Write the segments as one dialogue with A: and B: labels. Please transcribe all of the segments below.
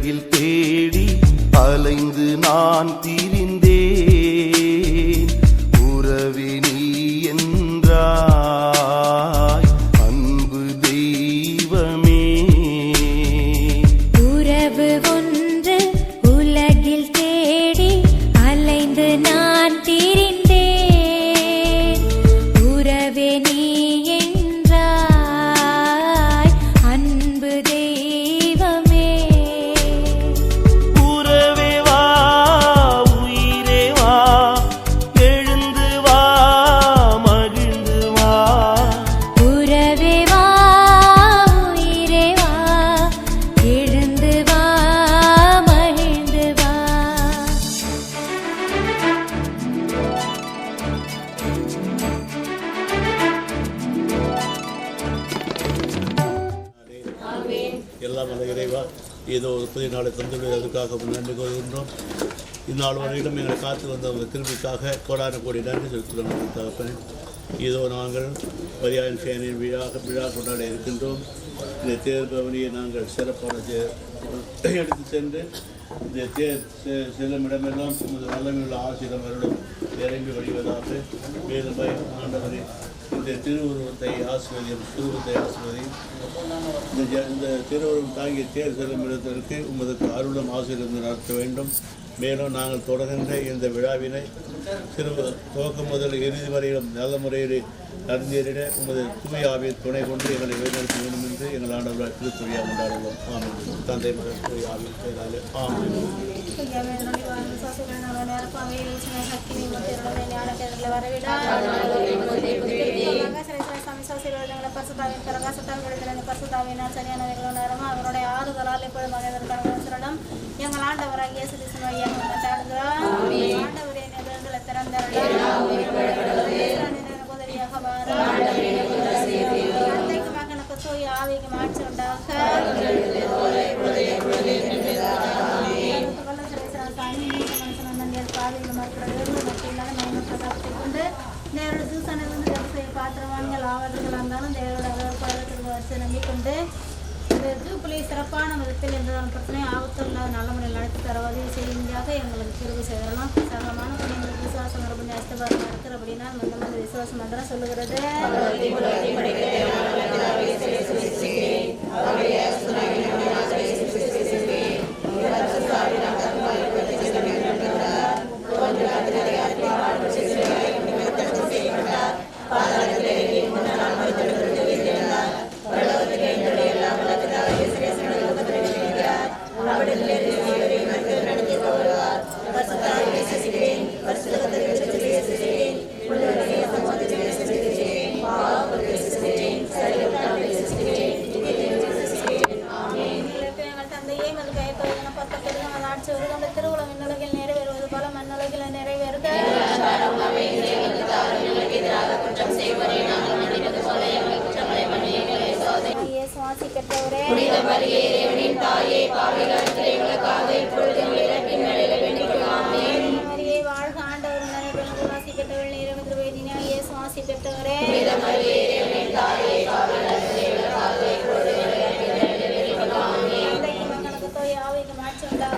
A: உலகில் தேடி அலைந்து நான் திரிந்தேன். உறவே நீ என்றாய் அன்பு தெய்வமே.
B: உறவு ஒன்று உலகில் தேடி அலைந்து நான் திரிந்தேன். உறவே நீ என்றாய் அன்பு தெய்வமே.
A: உறவே வா உயிரே வா எழுந்து வா மகிழ்ந்து வா.
B: உறவே வா உயிரே வா எழுந்து வா மகிழ்ந்து வா.
C: எல்லாம் நல்ல இறைவா, ஏதோ ஒரு புதிய நாளை தந்துள்ளது, அதுக்காக நன்றி கூறுகின்றோம். இந்நாள் வரையிலும் எங்களை காத்து வந்த உங்கள் திரும்பிக்காக கோடான கோடி நன்றி செலுத்துகிறோம் தகப்பனே. இதோ நாங்கள் மரியாதை சேனையின் விழா கொண்டாட இருக்கின்றோம். இந்த தேர் பவனியை நாங்கள் சிறப்பான எடுத்து சென்று இந்த தேர் செல்லும் இடமெல்லாம் நல்லமையுள்ள ஆசிரியர் வருடம் இறங்கி வழிவதாக மேலும் ஆண்டவரே இந்த திருவுருவத்தை ஆசிர்வதியும் திருவுருவத்தை ஆசிர்வதியும் இந்த திருவுருவம் தாங்கிய தேர் செல்லும் இடத்திற்கு உமது அருளும் ஆசிரியர் நடத்த வேண்டும். மேலும் நாங்கள் தொடர்கின்ற இந்த விழாவினை துவக்கம் முதல் இறுதி வரையிலும் நல்ல முறையில் அறிஞரிட உமது தூயாவை துணை கொண்டு எங்களை வழிநடத்த வேண்டும் என்று எங்கள் ஆண்டவர்கள் திருத்துறையாக கொண்டாடுவோம். ஆமாம். தந்தை மகன் தூயாவின் பெயராலே ஆமாம்.
D: அவருடைய ஆறுதலால் எப்பொழுது மனிதர்கள் எங்கள் ஆண்டவராக இயேசு கிறிஸ்து வழியாக ஆண்டவரே நிகழ்களை திறந்தருளும். உதவியாக தந்தைக்கு மகனுக்கு தூய ஆவிக்கு மாற்றி உண்டாக. கொண்டு நேரோட தூசணிலிருந்து பாத்திரவான்கள் ஆவதுகள் இருந்தாலும் தேவரோட வச்சு நம்பிக்கொண்டு இந்த ஜூப்பிலை சிறப்பான விதத்தில் எந்த பிரச்சனை ஆபத்தில்லாத நல்ல முறையில் நடத்தி தர உதவி செய்யும்படியாக எங்களுக்கு கிருபை செய்யலாம். சகலமான எங்களுக்கு விசுவாசம் மறுபடியும் அஸ்தபாரம் நடக்கிற அப்படின்னா அந்த மாதிரி விசுவாசம் மந்திரம் சொல்லுகிறது. திருவுளம் இன்னுலகில் நிறைவேறுவது போல மண்ணுலகில் நிறைவேறுக. சுவாசி பெற்றவரே மரியே வாழ்க ஆண்டவர் சுவாசி பெற்றவள் நிறைவேற்று வேதினியே சுவாசி பெற்றவரே மகனுக்கு தோய் ஆவிக்கு மாற்றி உண்டாக.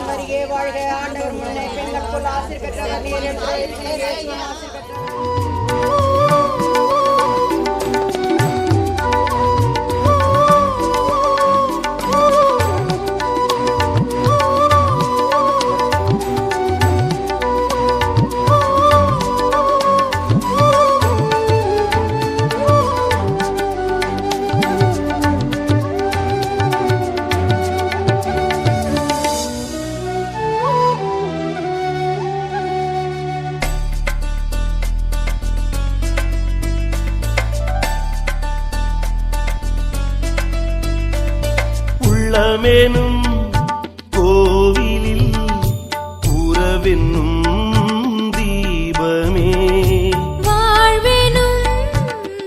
D: மரியே வாழ்க ஆண்டவர் முன்னே பெண்களுக்குள் ஆசீர் பெற்றவர் நீர். உள்ளமெனும் கோவிலில் உறவே
A: உறவென்னும் தீபமே
B: வாழ்வெனும்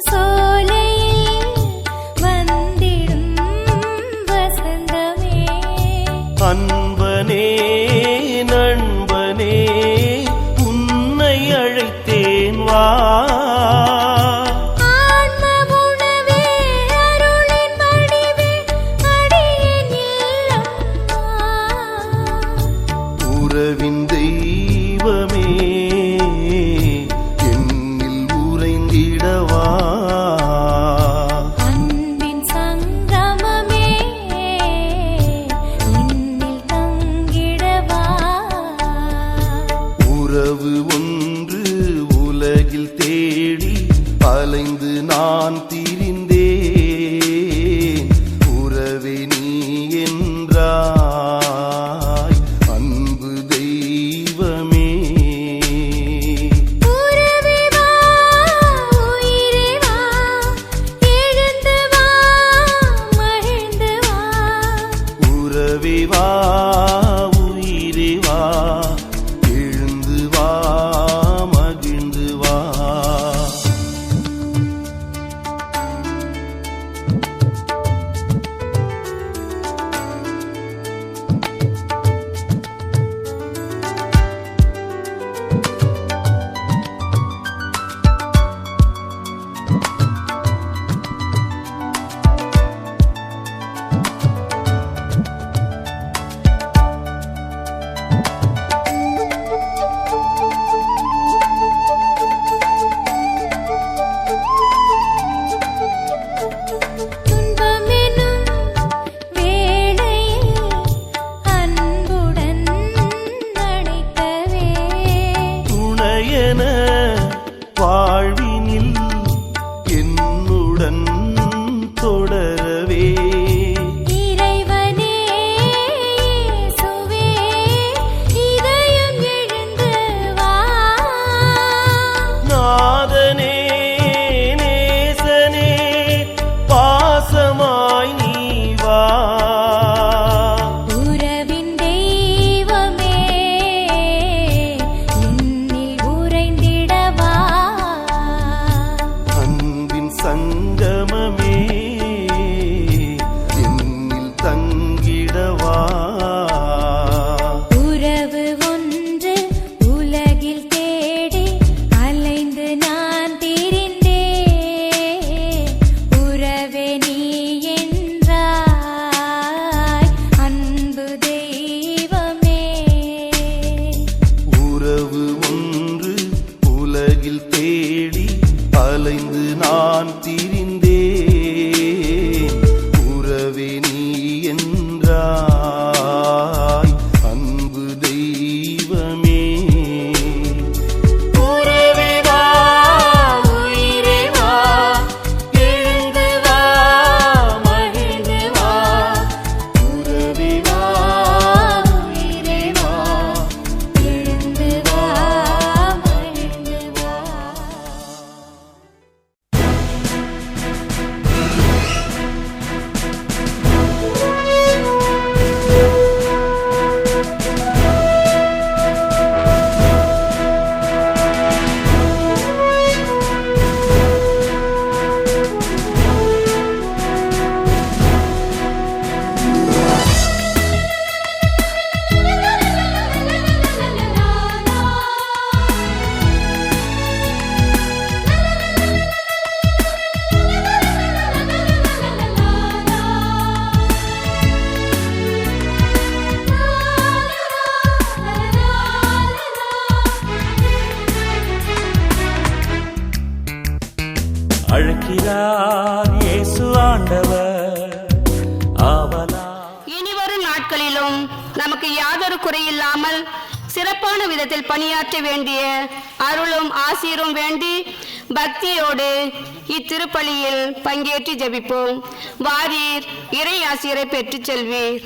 B: சோலையில் வந்திடும் வசந்தமே
A: அன்பனே நண்பனே உன்னை அழைத்தேன் வா உறவின் தெய்வமே என்னில் உறைந்திடவா
B: அன்பின் சங்கமமே என்னில் தங்கிடவா
A: உறவு ஒன்று உலகில் தேடி அலைந்து நான் திரிந்தேன் உறவே நீ என்றாய் அன்பு தெய்வமே
B: உறவே வா உயிரே வா எழுந்து வா மகிழ்ந்து வா
A: உறவே வா உயிரே வா எழுந்து வா மகிழ்ந்து வா
B: துன்பமெனும் வேளையில் அன்புடன் அணைக்கவே
A: துணையென வாழ்வினில் என்னுடன் தொடரவே
B: இறைவனே இயேசுவே இதயம் எழுந்து வா
A: நாதனே நேசனே பாசமாய் நீ வா
B: உறவின் தெய்வமே என்னில் உறைந்திடவா
A: அன்பின் சங்கமமே என்னில் தங்கிடவா
B: உறவு ஒன்று உலகில் தேடி அலைந்து நான் திரிந்தேன் உறவே நீ என்றாய் அன்பு தெய்வமே
A: உறவு ஒன்று உலகில் தேடி அலைந்து நான் திரிந்தேன் உறவே நீ என்றாய் அன்பு தெய்வமே உறவே வா உயிரே வா எழுந்து வா மகிழ்ந்து வா உறவே வா உயிரே வா எழுந்து வா மகிழ்ந்து வா அழைக்கிறார் இயேசு ஆண்டவர் ஆவலா
E: இனிவரும் நாட்களிலும் நமக்கு யாதொரு குறையில்லாமல் சிறப்பான விதத்தில் பணியாற்ற வேண்டிய அருளும் ஆசீரும் வேண்டி பக்தியோடு இத்திருப்பலியில் பங்கேற்று ஜெபிப்போம். வாரீர் இறை ஆசிரியரை பெற்றுச் செல்வீர்.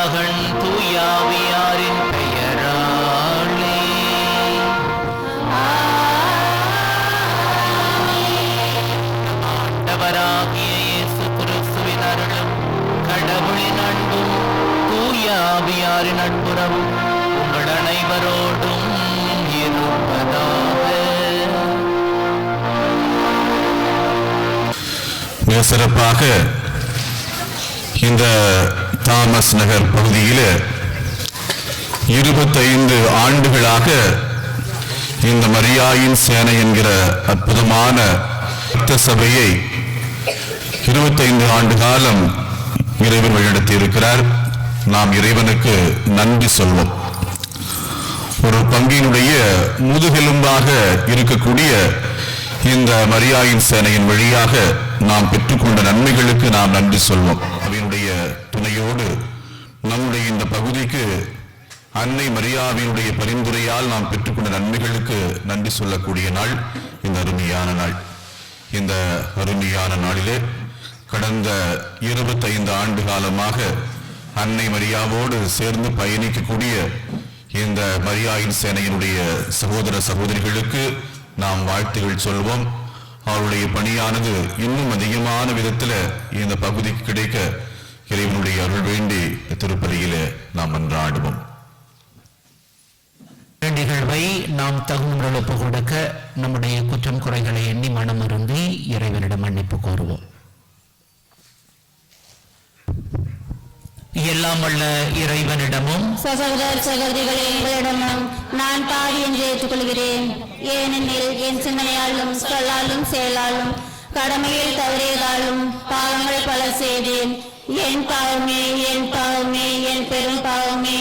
F: மகன் தூயாவியாரின் பெயராலே. ஆண்டவராகிய இயேசு கிறிஸ்துவின் அருளும் கடவுளின் அன்பும் தூயாவியாரின் நட்புறவும் உங்கள் அனைவரோடும் இருப்பதாக.
G: மிக சிறப்பாக இந்த தாமஸ் நகர் பகுதியில் 25 ஆண்டுகளாக இந்த மரியாயின் சேனை என்கிற அற்புதமான பக்த சபையை 25 ஆண்டு காலம் இறைவன் வழிநடத்தி இருக்கிறார். நாம் இறைவனுக்கு நன்றி சொல்வோம். ஒரு பங்கினுடைய முதுகெலும்பாக இருக்கக்கூடிய இந்த மரியாயின் சேனையின் வழியாக நாம் பெற்றுக்கொண்ட நன்மைகளுக்கு நாம் நன்றி சொல்வோம். அவனுடைய துணையோடு நம்முடைய இந்த பகுதிக்கு அன்னை மரியாவினுடைய பரிந்துரையால் நாம் பெற்றுக்கொண்ட நன்மைகளுக்கு நன்றி சொல்லக்கூடிய நாள் இந்த அருமையான நாள். இந்த அருமையான நாளிலே கடந்த 25 ஆண்டு காலமாக அன்னை மரியாவோடு சேர்ந்து பயணிக்கக்கூடிய இந்த மரியாயின் சேனையினுடைய சகோதர சகோதரிகளுக்கு நாம் வாழ்த்துகள் சொல்வோம். அவருடைய பணியானது இன்னும் அதிகமான விதத்தில் இந்த பகுதிக்கு கிடைக்க இறைவனுடைய அருள் வேண்டி திருப்பலியிலே நாம் மன்றாடுவோம்.
F: நிகழ்வை நாம் தகுந்த ஒப்பு கொடுக்க நம்முடைய குற்றம் குறைகளை எண்ணி மனமருந்தி இறைவனிடம் மன்னிப்பு கோருவோம். எல்லாம் வல்ல இறைவனிடமும்
D: சகோதர சகோதரிகளே, உங்களிடமும் நான் பாவி என்று ஏற்றுக்கொள்கிறேன். ஏனெனில் என் சிந்தனையாலும் சொல்லாலும் செயலாலும் கடமையில் தவறியதாலும் பாவங்கள் பல செய்தேன். என் பாவமே, என் பாவமே, என் பெரும் பாவமே.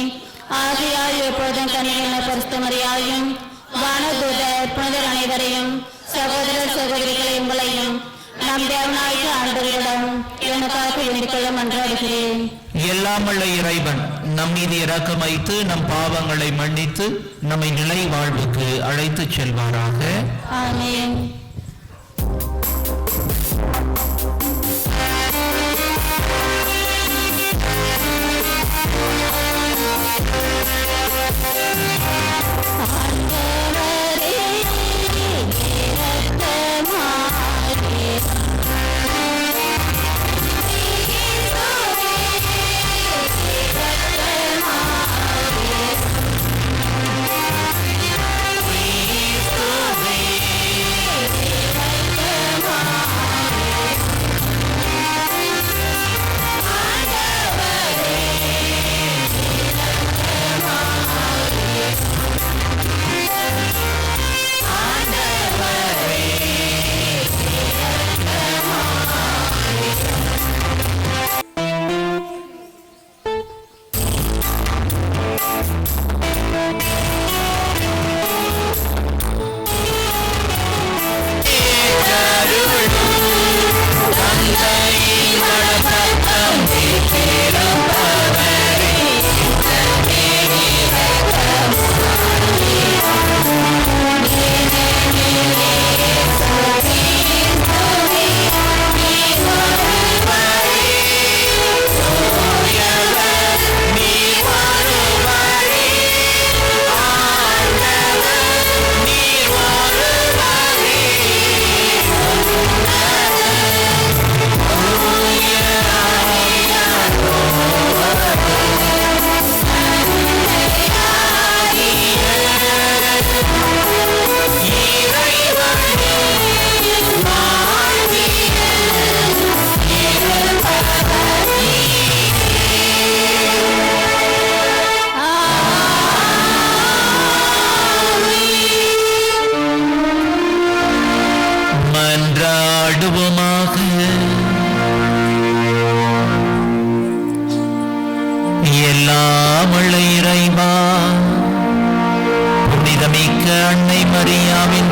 D: ஆகையால் எப்பொழுதும் கண்ணியமான பரிசுத்த மரியாதையும் வானதூதர் புனிதர் அனைவரையும் சகோதர சகோதரிகளை உங்களையும் நம் தேவனாகிய ஆண்டவரிடம் எனக்காக வேண்டிக் கொள்ள மன்றாடுகிறேன்.
F: எல்லாம் வல்ல இறைவன் நம் மீது இரக்கம் வைத்து நம் பாவங்களை மன்னித்து நம்மை நிலை வாழ்வுக்கு அழைத்து செல்வாராக.
D: ஆமென்.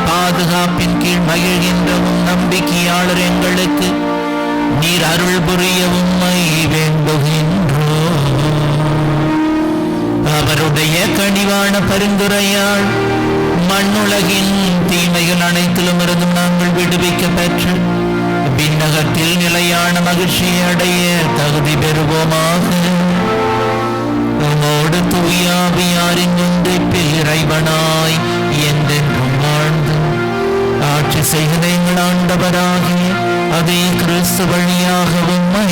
F: பாதுகாப்பின் கீழ் மகிழ்கின்றவும் நம்பிக்கையாளர் எங்களுக்கு நீர் அருள் புரிய உம்மை வேண்டுகின்றோம். அவருடைய கனிவான பரிந்துரையால் மண்ணுலகின் தீமைகள் அனைத்திலும் இருந்தும் நாங்கள் விடுவிக்க பெற்று விண்ணகத்தில் நிலையான மகிழ்ச்சியை அடைய தகுதி பெறுவோமாக. உமோடு தூயாவியாரின் ஒன்றைப்பில் இறைவனாய் என்றென்றும் வாழ்ந்து ஆட்சி செய்கிற எங்கள் ஆண்டவராகிய அதே கிறிஸ்து வழியாக உம்மை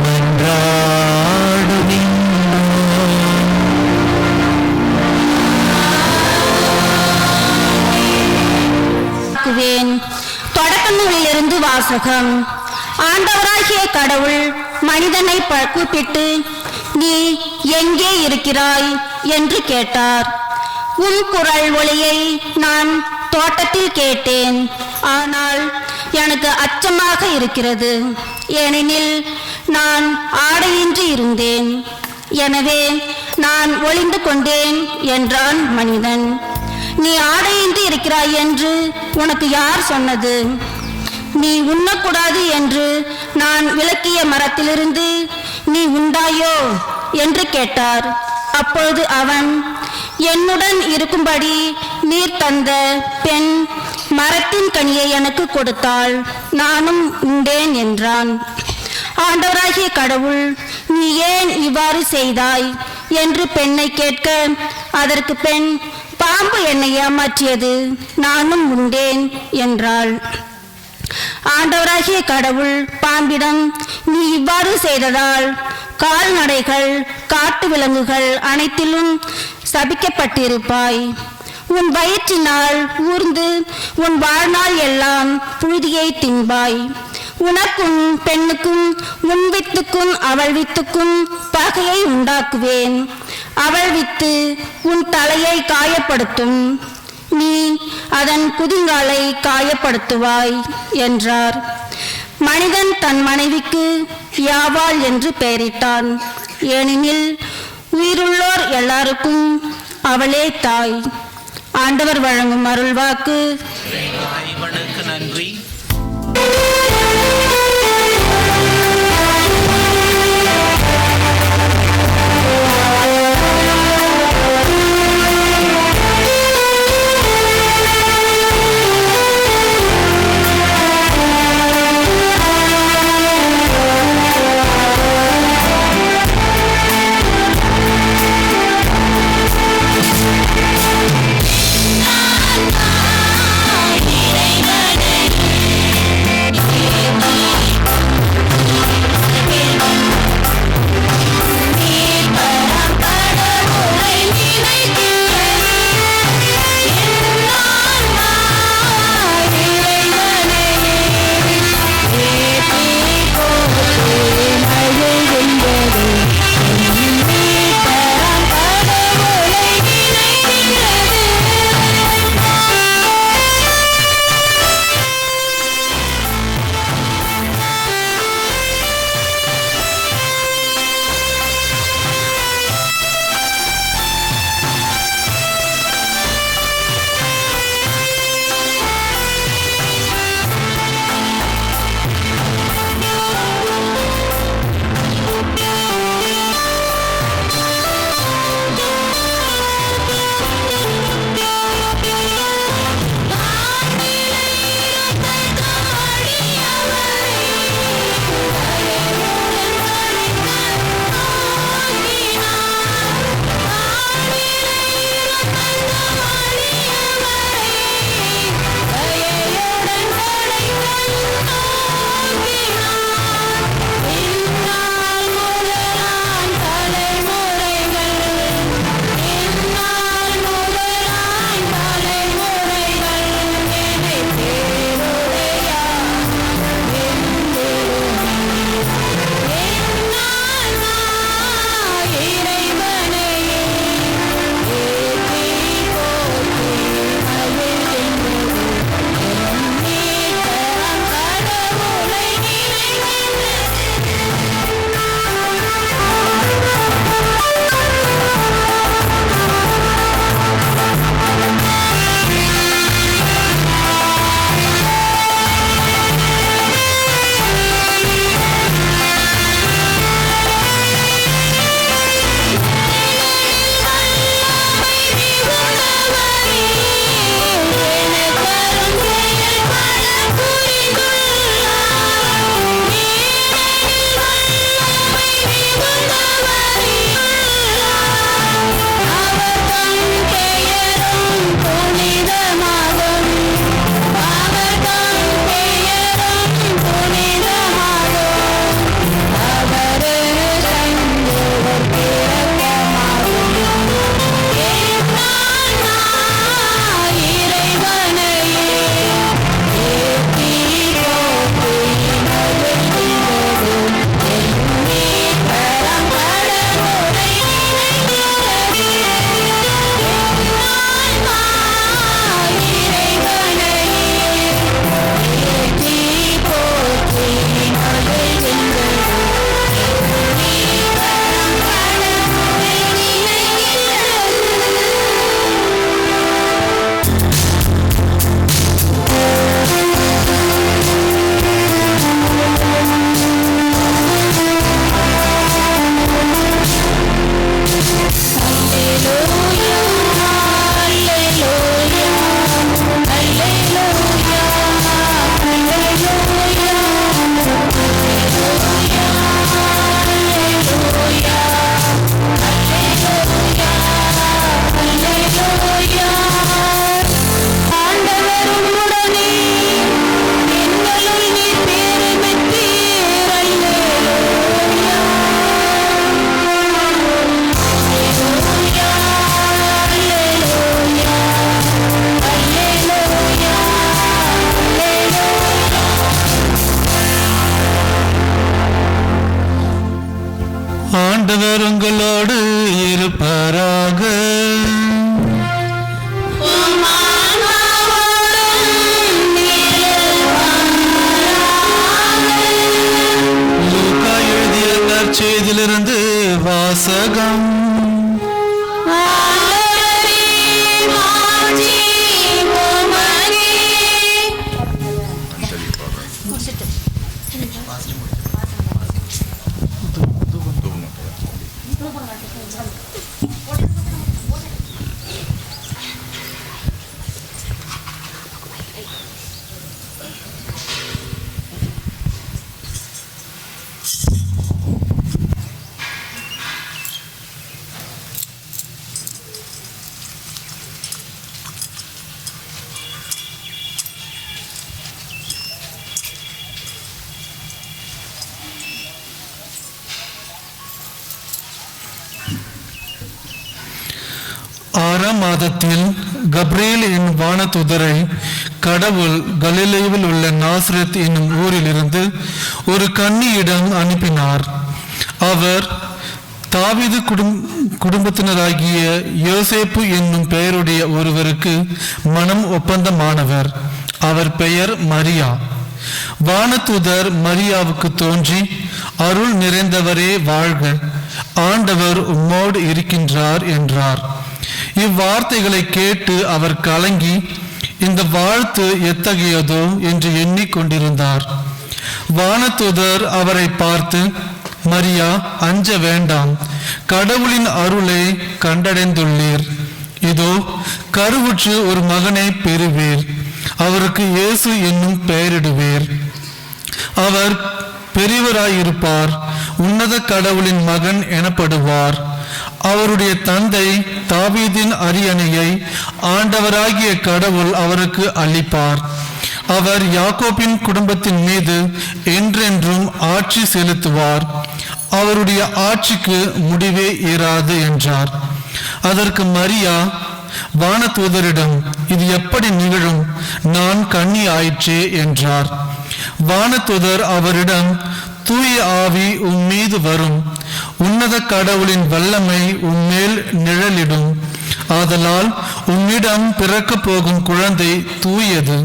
F: மன்றாடுகின்றோம்.
E: தொடக்க நூலிலிருந்து வாசகம். ஆண்டவராகிய கடவுள் மனிதனை கூப்பிட்டு, நீ எங்கே இருக்கிறாய் என்று கேட்டார். உன் குரல் ஒலியை நான் தோட்டத்தில் கேட்டேன், ஆனால் எனக்கு அச்சமாக இருக்கிறது, ஏனெனில் நான் ஆடையின்றி இருந்தேன், எனவே நான் ஒளிந்து கொண்டேன் என்றான் மனிதன். நீ ஆடையின்றி இருக்கிறாய் என்று உனக்கு யார் சொன்னது? நீ உண்ணக்கூடாது என்று நான் விலக்கிய மரத்திலிருந்து நீ உண்டாயோ என்று கேட்டார். அப்பொழுது அவன், என்னுடன் இருக்கும்படி நீர் தந்த பெண் மரத்தின் கனியை எனக்கு கொடுத்தாள், நானும் உண்டேன் என்றான். ஆண்டவராகிய கடவுள், நீ ஏன் இவ்வாறு செய்தாய் என்று பெண்ணை கேட்க, அதற்கு பெண், பாம்பு என்னை ஏமாற்றியது, நானும் உண்டேன் என்றாள். ஆண்டவராகிய கடவுள் பாம்பிடம், நீ இவ்வாறு செய்ததால் கால்நடைகள் காட்டு விலங்குகள் அனைத்திலும் சபிக்கப்பட்டிருப்பாய். உன் வயிற்றினால் ஊர்ந்து உன் வாழ்நாள் எல்லாம் புழுதியை தின்பாய். உனக்கும் பெண்ணுக்கும் உன் வித்துக்கும் அவள் வித்துக்கும் பகையை உண்டாக்குவேன். அவள் வித்து உன் தலையை காயப்படுத்தும், நீ அதன் குதிங்காலை காயப்படுத்துவாய் என்றார். மனிதன் தன் மனைவிக்கு யாவாள் என்று பெயரிட்டான், ஏனெனில் உயிருள்ளோர் எல்லாருக்கும் அவளே தாய். ஆண்டவர் வழங்கும் அருள்வாக்கு.
F: நன்றி.
B: இறைவா
H: மாதத்தில் கப்ரியேல் என்னும் வானதூதரை கடவுள் கலிலேயாவில் உள்ள நாசரேத் என்னும் ஊரிலிருந்து ஒரு கன்னியிடம் அனுப்பினார். அவர் தாவீது குடும்பத்தினராகிய யோசேப்பு என்னும் பெயருடைய ஒருவருக்கு மனம் ஒப்பந்தமானவர். அவர் பெயர் மரியா. வானதூதர் மரியாவுக்கு தோன்றி, அருள் நிறைந்தவரே வாழ்க, ஆண்டவர் உம்மோடு இருக்கின்றார் என்றார். இவ்வார்த்தைகளை கேட்டு அவர் கலங்கி, இந்த வாழ்த்து எத்தகையதோ என்று எண்ணிக்கொண்டிருந்தார். வானதூதர் அவரை பார்த்து, மரியா, அஞ்ச வேண்டாம், கடவுளின் அருளை கண்டடைந்துள்ளீர். இதோ கருவுற்று ஒரு மகனை பெறுவீர், அவருக்கு இயேசு என்னும் பெயரிடுவீர். அவர் பெரியவராயிருப்பார், உன்னத கடவுளின் மகன் எனப்படுவார். அவருடைய தந்தை தாவீதின் அரியணையை ஆண்டவராகிய கடவுள் அவருக்கு அளிப்பார். அவர் யாக்கோபின் குடும்பத்தின் மீது என்றென்றும் ஆட்சி செலுத்துவார். அவருடைய ஆட்சிக்கு முடிவே இராது என்றார். அதற்கு மரியா வானதூதரிடம், இது எப்படி நிகழும்? நான் கன்னி ஆயிற்றே என்றார். வானதூதர் அவரிடம், தூய ஆவி உம்மீது வரும், உன்னத கடவுளின் வல்லமை உம்மேல் நிழலிடும். ஆதலால் உம்மிடம் பிறக்க போகும் குழந்தை தூயது,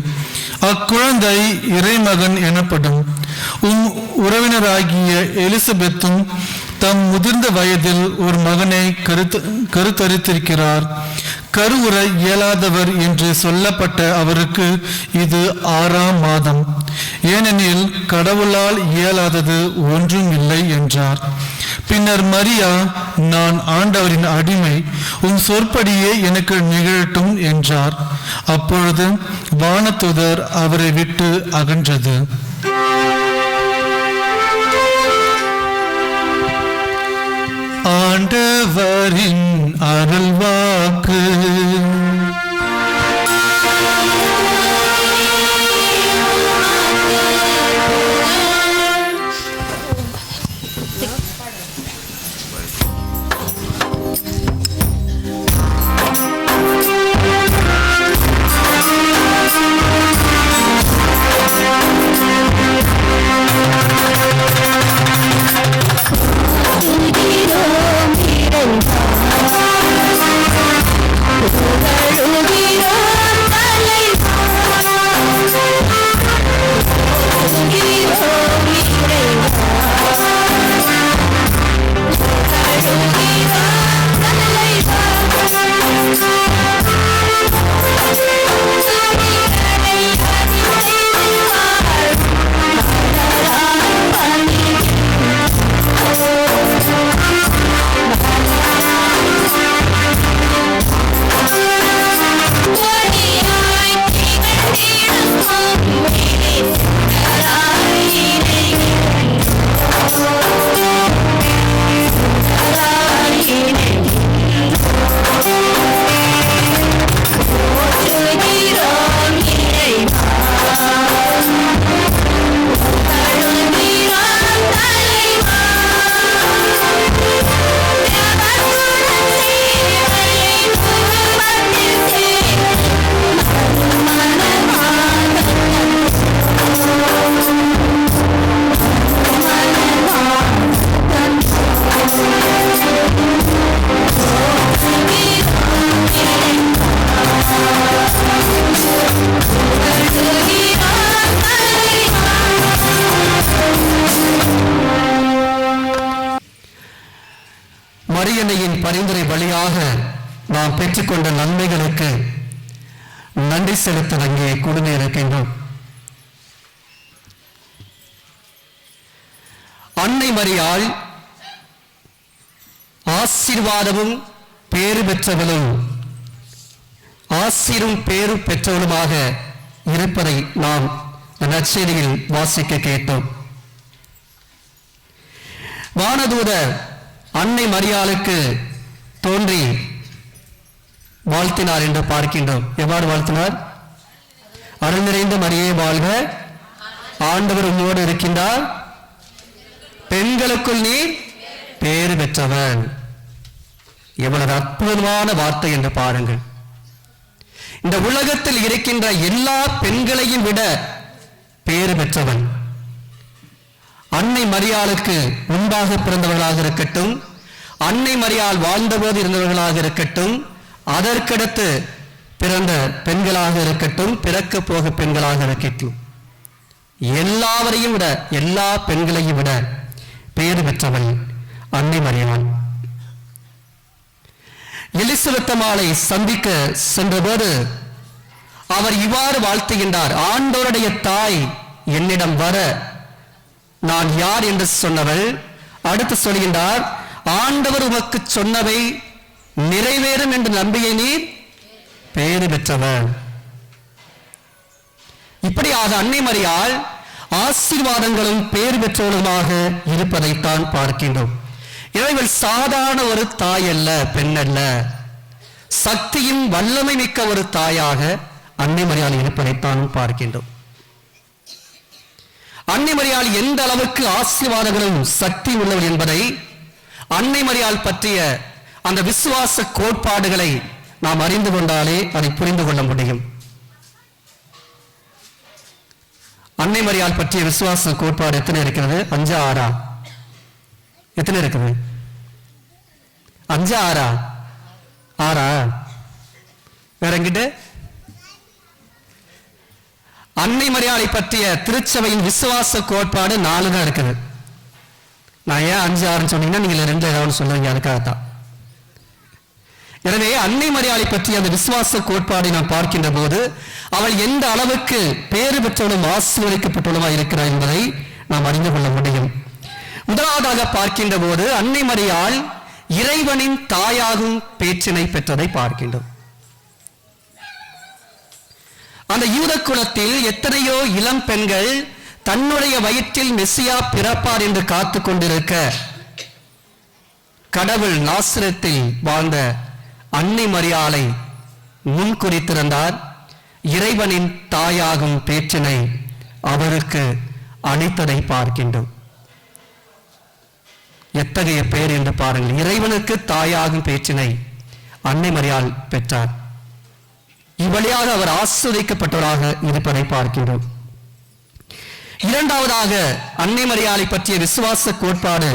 H: அக்குழந்தை இறைமகன் எனப்படும். உறவினராகிய எலிசபெத்தும் தம் முதிர்ந்த வயதில் ஒரு மகனை கருத்தரித்திருக்கிறார். கருவுற இயலாதவர் என்று சொல்லப்பட்ட அவருக்கு இது 6ஆம் மாதம், ஏனெனில் கடவுளால் இயலாதது ஒன்றும் இல்லை என்றார். பின்னர் மரியா, நான் ஆண்டவரின் அடிமை, உம் சொற்படியே எனக்கு நிகழட்டும் என்றார். அப்பொழுது வானதூதர் அவரை விட்டு அகன்றது. ஆண்டவரின் அருள்வாக்கு.
I: மரியன்னையின் பரிந்துரை வழியாக நாம் பெற்றுக்கொண்ட நன்மைகளுக்கு நன்றி செலுத்த அங்கே குழுமி இருக்கின்றோம். அன்னை மரியாள் ஆசீர்வாதமும் பேறு பெற்றவளும் ஆசீரும் பேரு பெற்றவளுமாக இருப்பதை நாம் நற்செய்தியில் வாசிக்க கேட்டோம். வானதூதர் அன்னை மரியாளுக்கு தோன்றி வாழ்த்தினார் என்று பார்க்கின்றோம். எவ்வாறு வாழ்த்தினார்? அருள் நிறைந்த மரியே வாழ்க, ஆண்டவர் உம்மோடு இருக்கின்றார், பெண்களுக்குள் நீ பேறு பெற்றவன். எவ்வளவு அற்புதமான வார்த்தை என்று பாருங்கள். இந்த உலகத்தில் இருக்கின்ற எல்லா பெண்களையும் விட பேறு பெற்றவன் அன்னை மரியாளுக்கு முன்பாக பிறந்தவர்களாக இருக்கட்டும், அன்னை மரியாள் வாழ்ந்தபோது இருந்தவர்களாக இருக்கட்டும், அதற்கடுத்து பிறந்த பெண்களாக இருக்கட்டும், பிறக்க போக பெண்களாக இருக்கட்டும், எல்லாவரையும் விட, எல்லா பெண்களையும் விட பேறு பெற்றவள் அன்னை மரியாள். எலிசபெத் அம்மாளை சந்திக்க சென்றபோது அவர் இவ்வாறு வாழ்த்துகின்றார். ஆண்டவருடைய தாய் என்னிடம் வர நான் யார் என்று சொன்னவள். அடுத்து சொல்கின்றார், ஆண்டவர் உமக்கு சொன்னவை நிறைவேறும் என்று நம்பிய நீர் பேறு பெற்றவர். இப்படியாக அன்னை மரியாள் ஆசீர்வாதங்களும் பேறு பெற்றவளுமாக இருப்பதைத்தான் பார்க்கின்றோம். இவள் சாதாரண ஒரு தாய் அல்ல, பெண் அல்ல, சக்தியின் வல்லமை மிக்க ஒரு தாயாக அன்னை மரியாள் இருப்பதைத்தான் பார்க்கின்றோம். அன்னை மரியாள் எந்த அளவுக்கு ஆசீர்வாதங்களும் சக்தி உள்ளவள் என்பதை அன்னை மரியாள் பற்றிய அந்த விசுவாச கோட்பாடுகளை நாம் அறிந்து கொண்டாலே அதை புரிந்து கொள்ள முடியும். அன்னை மரியாள் பற்றிய விசுவாச கோட்பாடு எத்தனை இருக்கிறது? 5 6 எத்தனை இருக்குது? 5 6 6 வேற எங்கிட்ட? அன்னை மரியாளை பற்றிய திருச்சபையின் விசுவாச கோட்பாடு 4 தான் இருக்குது. நான் ஏன் 5 6 சொன்னீங்கன்னா நீங்க 2 ஏதாவது சொல்லுவீங்க, அதுக்காகத்தான். எனவே அன்னை மரியாளை பற்றி அந்த விசுவாச கோட்பாடை நாம் பார்க்கின்ற போது அவள் எந்த அளவுக்கு பேறு பெற்றவளும் ஆசீர்வதிக்கப்பட்டவளுமா இருக்கிறார் என்பதை நாம் அறிந்து கொள்ள முடியும். முதலாவதாக பார்க்கின்ற போது அன்னை மரியாள் இறைவனின் தாயாகும் பேச்சினை பெற்றதை பார்க்கின்றோம். அந்த யூத குலத்தில் எத்தனையோ இளம் பெண்கள் தன்னுடைய வயிற்றில் மெசியா பிறப்பார் என்று காத்துக் கொண்டிருக்க, கடவுள் நாசரேத்தில் வாழ்ந்த அன்னை மரியாளை முன்குறித்திருந்தார். இறைவனின் தாயாகும் பேச்சினை அவருக்கு அளித்ததை பார்க்கின்றோம். எத்தகைய பேர் என்று பாருங்கள். இறைவனுக்கு தாயாகும் பேச்சினை அன்னை மரியாள் பெற்றார். இவ்வழியாக அவர் ஆஸ்வதிக்கப்பட்டவராக இருப்பதை பார்க்கின்றோம். இரண்டாவதாக அன்னை மரியாளை பற்றிய விசுவாச கோட்பாடு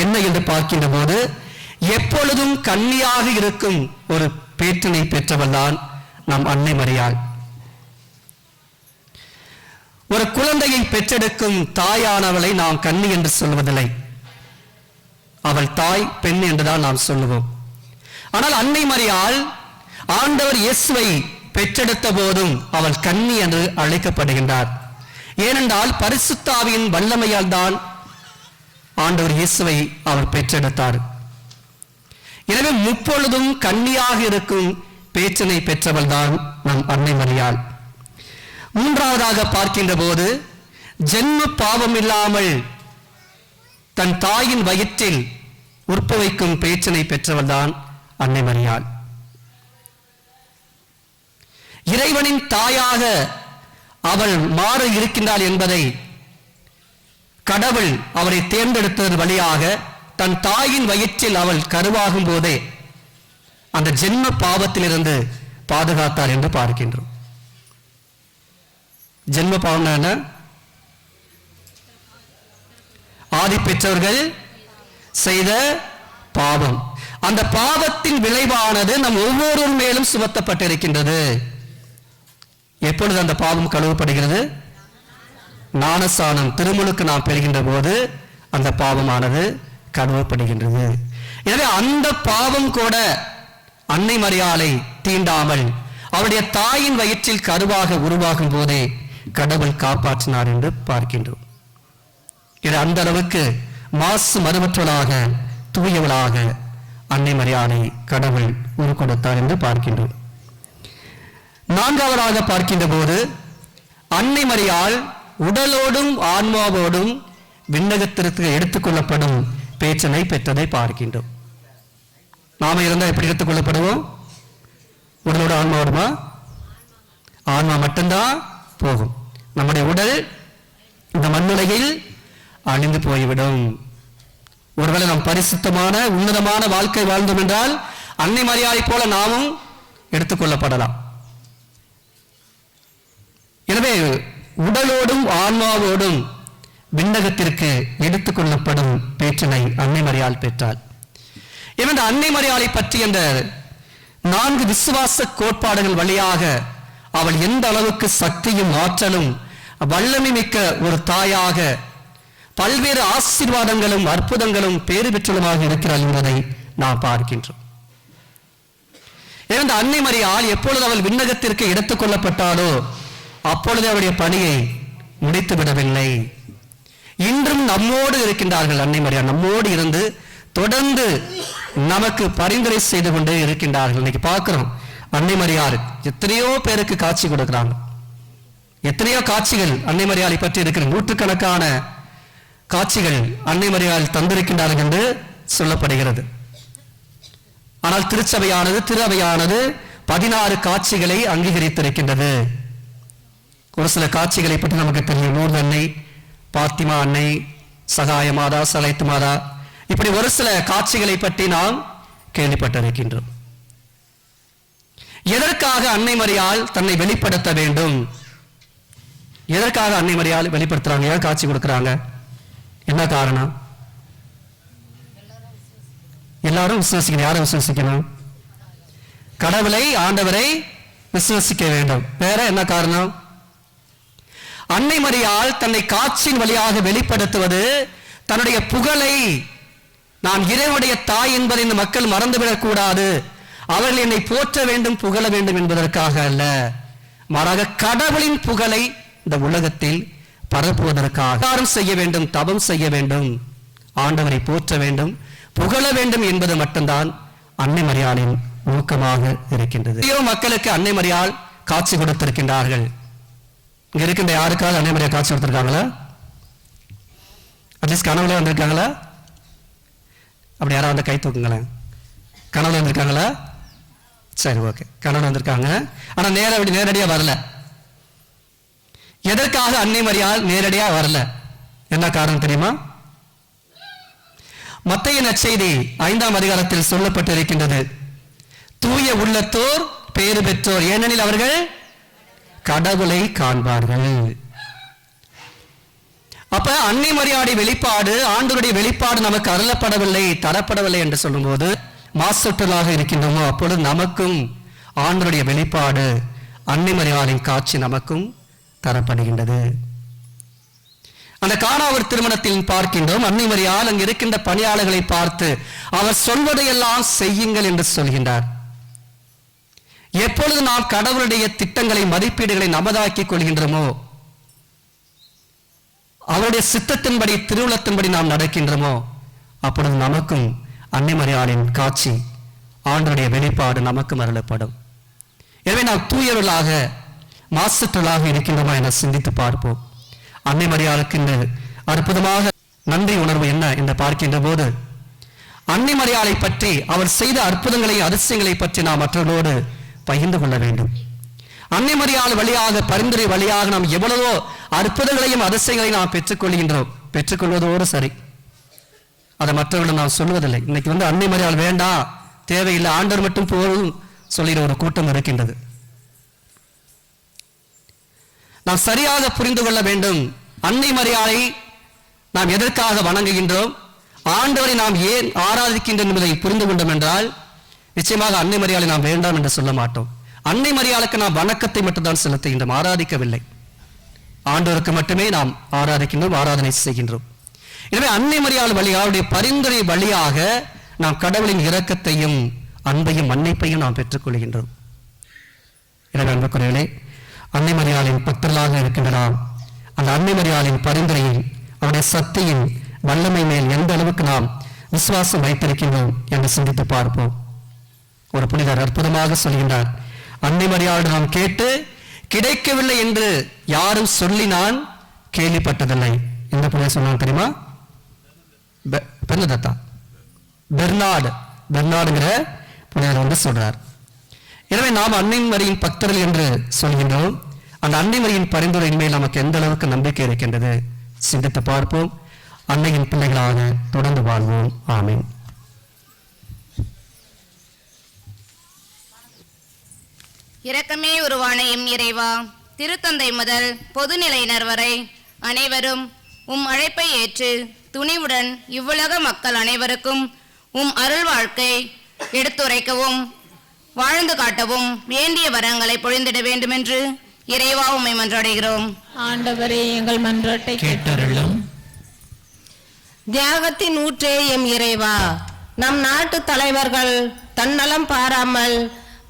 I: என்ன என்று பார்க்கின்ற போது, எப்பொழுதும் கன்னியாக இருக்கும் ஒரு பேற்றினை பெற்றவள் தான் நம் அன்னை மரியாள். ஒரு குழந்தையை பெற்றெடுக்கும் தாயானவளை நாம் கன்னி என்று சொல்வதில்லை, அவள் தாய் பெண் என்றுதான் நாம் சொல்லுவோம். ஆனால் அன்னை மரியாள் ஆண்டவர் இயேசுவை பெற்றெடுத்த போதும் அவள் கன்னி என்று அழைக்கப்படுகின்றார். ஏனென்றால் பரிசுத்த ஆவியின் வல்லமையால் தான் ஆண்டவர் இயேசுவை அவர் பெற்றெடுத்தார். எனவே முப்பொழுதும் கன்னியாக இருக்கும் பேச்சினை பெற்றவள் தான் நம் அன்னை மரியாள். மூன்றாவதாக பார்க்கின்ற போது ஜென்ம பாவம் இல்லாமல் தன் தாயின் வயிற்றில் உற்பவிக்கும் பேச்சினை பெற்றவள் தான் அன்னை மரியாள். இறைவனின் தாயாக அவள் மாற இருக்கின்றாள் என்பதை கடவுள் அவரை தேர்ந்தெடுத்ததன் வழியாக தன் தாயின் வயிற்றில் அவள் கருவாகும் போதே அந்த ஜென்ம பாவத்திலிருந்து பாதுகாத்தார் என்று பார்க்கின்றோம். ஜென்ம பாவம் என்ன? ஆதி பெற்றவர்கள் செய்த பாவம். அந்த பாவத்தின் விளைவானது நம் ஒவ்வொருவர் மேலும் சுமத்தப்பட்டிருக்கின்றது. எப்பொழுது அந்த பாவம் கழுவப்படுகிறது? ஞானஸ்நானம் திருமுழுக்கு நாம் பெறுகின்ற போது அந்த பாவமானது கழுவப்படுகின்றது. எனவே அந்த பாவம் கூட அன்னை மரியாளை தீண்டாமல் அவருடைய தாயின் வயிற்றில் கருவாக உருவாகும் போதே கடவுள் காப்பாற்றினார் என்று பார்க்கின்றோம். அந்த அளவுக்கு மாசு மறுமற்றவளாக தூயவளாக அன்னை மரியாளை கடவுள் உரு கொடுத்தார் என்று பார்க்கின்றோம். நான்காவதாக பார்க்கின்ற போது அன்னை மரியாள் உடலோடும் ஆன்மாவோடும் விண்ணகத்திற்கு எடுத்துக்கொள்ளப்படும் பேச்சினை பெற்றதை பார்க்கின்றோம். நாம இருந்தால் எப்படி எடுத்துக்கொள்ளப்படுவோம்? உடலோடு ஆன்மாவோடுமா? ஆன்மா மட்டும்தான் போகும். நம்முடைய உடல் இந்த மண்ணுலகில் அழிந்து போய்விடும். ஒருவேளை நாம் பரிசுத்தமான உன்னதமான வாழ்க்கை வாழ்ந்தோம் என்றால் அன்னை மரியாதை போல நாமும் எடுத்துக்கொள்ளப்படலாம். எனவே உடலோடும் ஆன்மாவோடும் விண்ணகத்திற்கு எடுத்துக்கொள்ளப்படும் பேற்றினை அன்னை மரியாள் பெற்றாள். இந்த அன்னை மரியாளை பற்றி அந்த 4 விசுவாச கோட்பாடுகள் வழியாக அவள் எந்த அளவுக்கு சக்தியும் ஆற்றலும் வல்லமை மிக்க ஒரு தாயாக பல்வேறு ஆசீர்வாதங்களும் அற்புதங்களும் பேறு பெற்றலுமாக இருக்கிறாள் என்பதை நாம் பார்க்கின்றோம். இந்த அன்னை மரியாள் எப்பொழுது அவள் விண்ணகத்திற்கு எடுத்துக் கொள்ளப்பட்டாலோ அப்பொழுது அவருடைய பணியை முடித்து விடவில்லை. இன்றும் நம்மோடு இருக்கின்றார்கள். அன்னை மரியாள் நம்மோடு இருந்து தொடர்ந்து நமக்கு பரிந்துரை செய்து கொண்டே இருக்கின்றார்கள். இன்னைக்கு பார்க்கிறோம் அன்னை மரியாள் எத்தனையோ பேருக்கு காட்சி கொடுக்கிறாங்க. எத்தனையோ காட்சிகள் அன்னை மரியாளை பற்றி இருக்கிற நூற்றுக்கணக்கான காட்சிகள் அன்னை மரியாள் தந்திருக்கின்றார்கள் என்று சொல்லப்படுகிறது. ஆனால் திருச்சபையானது திரு அவையானது 16 காட்சிகளை அங்கீகரித்திருக்கின்றது. ஒரு சில காட்சிகளை பற்றி நமக்கு தெரியும். லூர்து அன்னை, பாத்திமா அன்னை, சகாய மாதா, சலைத்து மாதா, இப்படி ஒரு சில காட்சிகளை பற்றி நாம் கேள்விப்பட்டிருக்கின்றோம். எதற்காக அன்னை மரியாள் தன்னை வெளிப்படுத்த வேண்டும்? எதற்காக அன்னை மரியாள் வெளிப்படுத்துறாங்க? ஏன் காட்சி கொடுக்கிறாங்க? என்ன காரணம்? எல்லாரும் விசுவாசிக்கணும். யாரை விசுவாசிக்கணும்? கடவுளை, ஆண்டவரை விசுவாசிக்க வேண்டும். வேற என்ன காரணம்? அன்னை மரியாள் தன்னை காட்சியின் வழியாக வெளிப்படுத்துவது தன்னுடைய புகழை, நான் இறைவனுடைய தாய் என்பதை இந்த மக்கள் மறந்துவிடக் கூடாது, அவர்கள் என்னை போற்ற வேண்டும், புகழ வேண்டும் என்பதற்காக அல்ல, மாறாக கடவுளின் புகழை இந்த உலகத்தில் பரப்புவதற்காக செய்ய வேண்டும், தவம் செய்ய வேண்டும், ஆண்டவரை போற்ற வேண்டும், புகழ வேண்டும் என்பது மட்டும்தான் அன்னை மரியாளின் நோக்கமாக இருக்கின்றது. மக்களுக்கு அன்னை மரியாள் காட்சி கொடுத்திருக்கின்றார்கள். இங்க இருக்கின்ற யாருக்காவது அன்னை மரியாள் காட்சி கொடுத்திருக்காங்களா? அட்லீஸ்ட் கனவுல வந்திருக்காங்களா? அப்படி யாராவது வந்து கை தூக்குங்களேன். கனவுல வந்திருக்காங்களா? சரி, ஓகே, கனவுல வந்திருக்காங்க. ஆனா நேரடியா வரல. எதற்காக அன்னை மரியாள் நேரடியா வரல? என்ன காரணம் தெரியுமா? மத்தேயு நற்செய்தி 5ஆம் அதிகாரத்தில் சொல்லப்பட்டிருக்கின்றது, தூய உள்ளத்தோர் பேறு பெற்றோர், ஏனெனில் அவர்கள் கடவுளை காண்பார்கள். அப்ப அன்னை மரியாளுடைய வெளிப்பாடு, ஆண்டவருடைய வெளிப்பாடு நமக்கு அருளப்படவில்லை, தரப்படவில்லை என்று சொல்லும்போது மாசற்றலாக இருக்கின்றோமோ அப்பொழுது நமக்கும் ஆண்டவருடைய வெளிப்பாடு, அன்னை மரியாளின் காட்சி நமக்கும் தரப்படுகின்றது. அந்த கானாவூர் திருமணத்தில் பார்க்கின்றோம், அன்னை மரியாள் அங்கு இருக்கின்ற பணியாளர்களை பார்த்து அவர் சொல்வதையெல்லாம் செய்யுங்கள் என்று சொல்கின்றார். எப்பொழுது நாம் கடவுளுடைய திட்டங்களை, மதிப்பீடுகளை நமதாக்கிக் கொள்கின்றோமோ, அவருடைய சித்தத்தின்படி, திருவுளத்தின்படி நாம் நடக்கின்றோமோ, அப்பொழுது நமக்கும் அன்னை மரியாளின் காட்சி, ஆண்டவருடைய வெளிப்பாடு நமக்கும் அருளப்படும். எனவே நாம் தூயவர்களாக, மாசற்றலாக இருக்கின்றோமா என சிந்தித்து பார்ப்போம். அன்னை மரியாளுக்கு இந்த அற்புதமாக நன்றி உணர்வு என்ன என்று பார்க்கின்ற போது, அன்னை மரியாளை பற்றி, அவர் செய்த அற்புதங்களை, அதிசயங்களை பற்றி நாம் மற்றவர்களோடு பகிர்ந்து கொள்ள வேண்டும். அன்னை மரியாள் வழியாக, பரிந்துரை வழியாக நாம் எவ்வளவோ அற்புதங்களையும் அதிசயங்களையும் நாம் பெற்றுக்கொள்கின்றோம். பெற்றுக்கொள்வதோடு சரி, அதை மற்றவர்கள் நாம் சொல்வதில்லை. இன்னைக்கு வந்து அன்னை மரியாள் வேண்டாம், தேவையில்லை, ஆண்டவர் மட்டும் போதும் சொல்லிற ஒரு கூட்டம் இருக்கின்றது. நாம் சரியாக புரிந்து கொள்ள வேண்டும். அன்னை மரியாளை நாம் எதற்காக வணங்குகின்றோம், ஆண்டவரை நாம் ஏன் ஆராதிக்கின்றோம் என்பதை புரிந்து கொண்டோம் என்றால் நிச்சயமாக அன்னை மரியாளை நாம் வேண்டாம் என்று சொல்ல மாட்டோம். அன்னை மரியாளுக்கு நாம் வணக்கத்தை மட்டும்தான் செலுத்துகின்றோம், ஆராதிக்கவில்லை. ஆண்டவருக்கு மட்டுமே நாம் ஆராதிக்கின்றோம், ஆராதனை செய்கின்றோம். எனவே அன்னை மரியாள் வழியாளுடைய பரிந்துரை வழியாக நாம் கடவுளின் இரக்கத்தையும் அன்பையும் மன்னிப்பையும் நாம் பெற்றுக்கொள்கின்றோம். எனவே அன்புக்குரியவர்களே, அன்னை மரியாளின் பக்தர்களாக இருக்கின்ற நாம் அந்த அன்னை மரியாளின் பரிந்துரையில், அவருடைய சக்தியின் வல்லமை மேல் எந்த அளவுக்கு நாம் விசுவாசம் வைத்திருக்கின்றோம் என்று சிந்தித்து பார்ப்போம். ஒரு புனிதர் அற்புதமாக சொல்கின்றார், அன்னை மரியாள் நாம் கேட்டு கிடைக்கவில்லை என்று யாரும் சொல்லி நான் கேள்விப்பட்டதில்லை. எந்த புனிதர் சொன்னாங்க தெரியுமா? பெர்னார்டுங்கிற புனிதர் வந்து சொல்றார். எனவே நாம் அன்னை மரியின் பக்தர்கள் என்று சொல்கின்றோம். அந்த அன்னை மரியின் பரிந்துரையின் மேல் நமக்கு எந்த அளவுக்கு நம்பிக்கை இருக்கின்றது சிந்தித்து பார்ப்போம். அன்னையின் பிள்ளைகளாக தொடர்ந்து வாழ்வோம். ஆமீன்.
J: இரக்கமே உருவான எம் இறைவா, திருத்தந்தை முதல் பொதுநிலையினர் வரை அனைவரும் உம் அழைப்பை ஏற்று துணிவுடன் இவ்வுலக மக்கள் அனைவருக்கும் உம் அருள் வாழ்க்கை எடுத்துரைக்கவும் வாழ்ந்து காட்டவும் வேண்டிய வரங்களை பொழிந்திட வேண்டுமென்று இறைவா உம்மை மன்றாடுகிறோம்.
K: ஆண்டவரே, எங்கள் மன்றாட்டை
F: கேட்டருளும்.
K: தியாகத்தின் ஊற்றே எம் இறைவா, நம் நாட்டு தலைவர்கள் தன்னலம் பாராமல்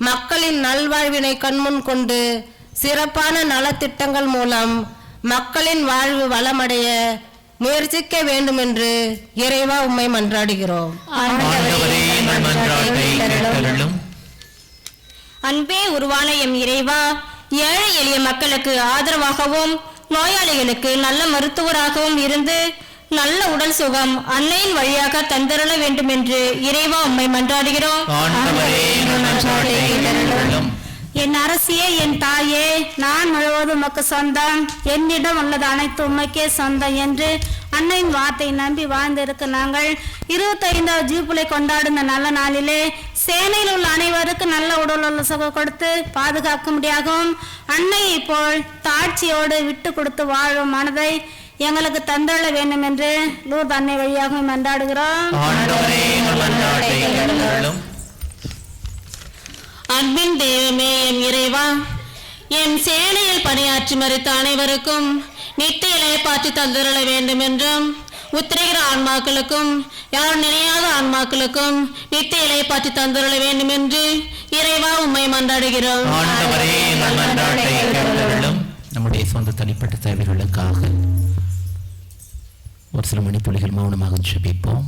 K: மக்களின் நல்வாழ்வினை கண்முன் கொண்டு சிறப்பான நலத்திட்டங்கள் மூலம் மக்களின் வாழ்வு வளமடைய முயற்சிக்க வேண்டும் என்று இறைவா உம்மை மன்றாடுகிறோம்.
E: அன்பே உருவான எம் இறைவா, ஏழை எளிய மக்களுக்கு ஆதரவாகவும் நோயாளிகளுக்கு நல்ல மருத்துவராகவும் இருந்து நல்ல உடல் சுகம் அன்னையின் வழியாக தந்தருள வேண்டும் என்று இறைவா உம்மை மன்றாடுகிறோம்.
B: என் அரசியே, என் தாயே, நான் முழுவதும் உமக்கு சொந்தம், என்னிடம் உள்ளது அனைத்து உண்மைக்கே சொந்தம் என்று அன்னையின் வார்த்தை நம்பி வாழ்ந்திருக்க நாங்கள் 25வது ஜூபிலை கொண்டாடும் நல்ல நாளிலே சேனையில் உள்ள அனைவருக்கு நல்ல உடல் உள்ள சுகம் கொடுத்து பாதுகாக்கும்படியாகவும் அன்னையை போல் தாட்சியோடு விட்டு கொடுத்து வாழும் மனதை எங்களுக்கு தந்தள்ள வேண்டும் என்று லூர்து அன்னை வழியாக மன்றாடுகிறோம்.
K: அன்பின் தெய்வமே எம் இறைவா, என் சேனையில் பணியாற்றி மறித்த அனைவருக்கும் நித்திய இலைப்பாற்றி தந்துருள வேண்டும் என்றும் உத்திரைகிற ஆன்மாக்களுக்கும் யாரும் நினையாத ஆன்மாக்களுக்கும் நித்திய இலைப்பாற்றி தந்துருள வேண்டும் என்று இறைவா உம்மை மன்றாடுகிறோம்.
F: நம்முடைய சொந்த தனிப்பட்ட தேவைகளுக்காக ஒரு சில மணித்துளிகள் மௌனமாக ஜெபிப்போம்.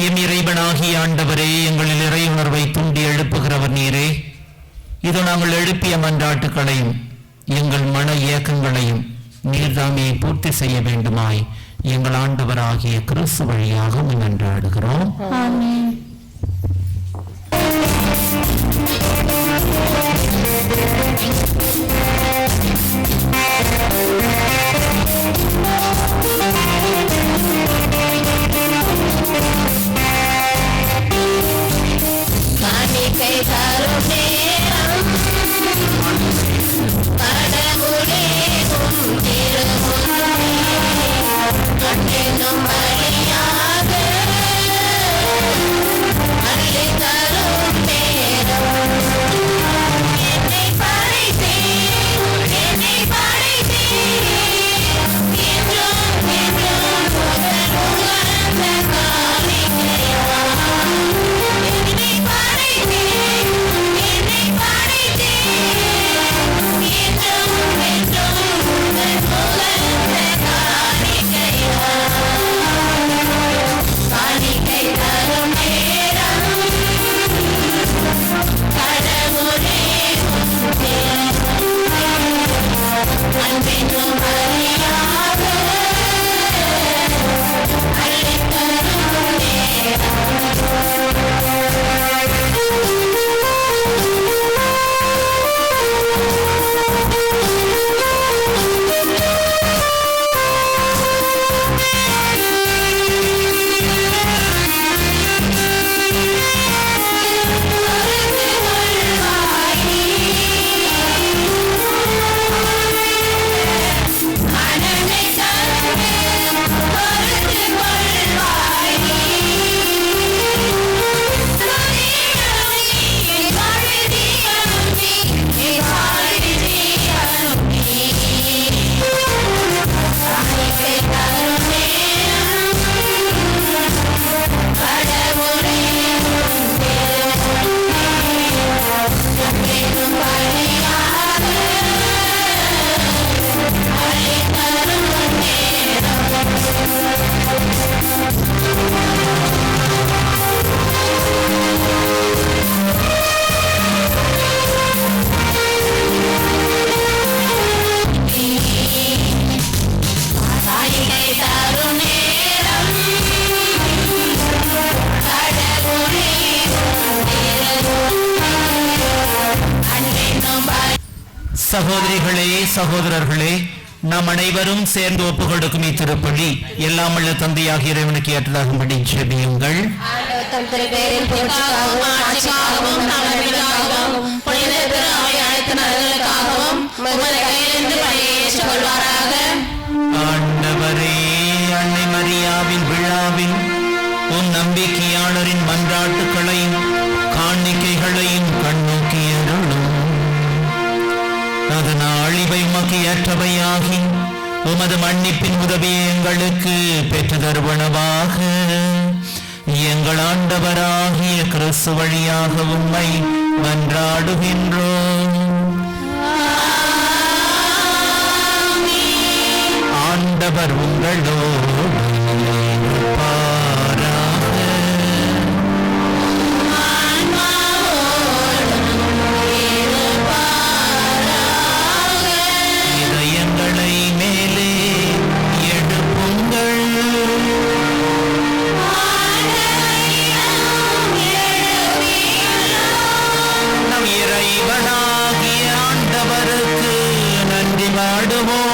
F: எம் இறைவனாகிய ஆண்டவரே, எங்களில் இறை உணர்வை தூண்டி எழுப்புகிறவர் நீரே. இது நாங்கள் எழுப்பிய மன்றாட்டுகளையும் எங்கள் மன இயக்கங்களையும் நீர்தாமே பூர்த்தி செய்ய வேண்டுமாய் எங்கள் ஆண்டவராகிய கிறிஸ்து வழியாக மன்றாடுகிறோம். சகோதரிகளே, சகோதரர்களே, நாம் அனைவரும் சேர்ந்து ஒப்புக் கொடுக்கும் இத்திருப்பலி எல்லாம் உள்ள தந்தையாகிய இறைவனுக்கு ஏற்றதாகும்படி ஜெபியுங்கள். ஆண்டவரே, அன்னை மரியாவின் விழாவில் உன் நம்பிக்கையாளரின் மன்றாட்டுகளையும் காணிக்கைகளையும் கண்ணோக்கி அருளும். அதனால் இவை உமக்கு ஏற்றவையாகி உமது மன்னிப்பின் உதவியை எங்களுக்கு பெற்று தருவனவாக எங்கள் ஆண்டவராகிய கிறிஸ்து வழியாக உம்மை மன்றாடுகின்றோம். ஆண்டவர் உங்களோடு இருப்பாராக. இதயங்களை மேலே எடுப்புங்கள். நம் இறைவனாகிய ஆண்டவருக்கு நன்றி பாடுவோம்.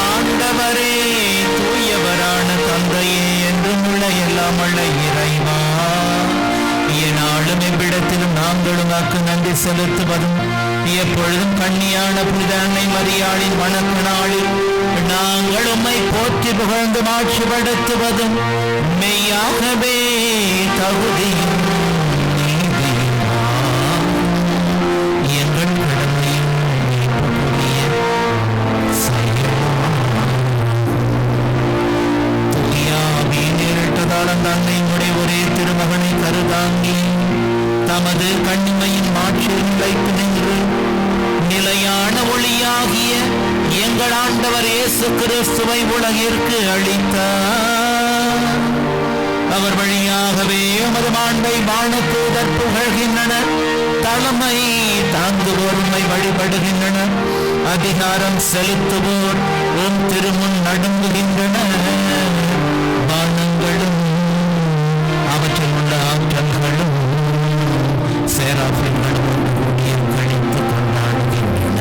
F: ஆண்டவரே, தூயவரான தந்தையே, என்றும் உள்ள எல்லாம் உள்ள இறைவா, என்னாலும் எவ்விடத்திலும் நாங்கள் உமக்கு நன்றி செலுத்துவதும் எப்பொழுதும் கண்ணியான புனித அன்னை மரியாளின் வணக்க நாளில் நாங்கள் உம்மை போற்றி புகழ்ந்து மாட்சிப்படுத்துவதும் மெய்யாகவே தகுதியும் நீதியுமாம். எங்கள் கடமையும் மீட்புக்குரிய தந்தையினுடைய ஒரே திருமகனை கருதாங்கி தமது கண்ணிமையின் மாற்றில் வைத்து நின்று நிலையான ஒளியாகிய எங்கள் ஆண்டவர் இயேசு கிறிஸ்துவை உலகிற்கு அளித்தார். அவர் வழியாகவே உமது மாண்பை வானுக்கு புகழ்கின்றனர். தலைமை தாங்குவோர் உம்மை வழிபடுகின்றனர். அதிகாரம் செலுத்துவோர் உம் திருமுன் நடுங்குகின்றனர். வானங்களும் அவற்றில் உள்ள ஆற்றல்களும் சேராபின்களும் கழித்து கொண்டாடுகின்றன.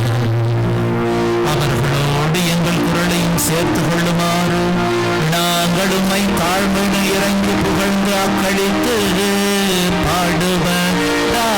F: அவர்களோடு எங்கள் குரலையும் சேர்த்துக் கொள்ளுமாறு நாங்கள் உம்மை தாழ்மையில இறங்கி புகழ்ந்து அக்களித்து பாடுவதாவது.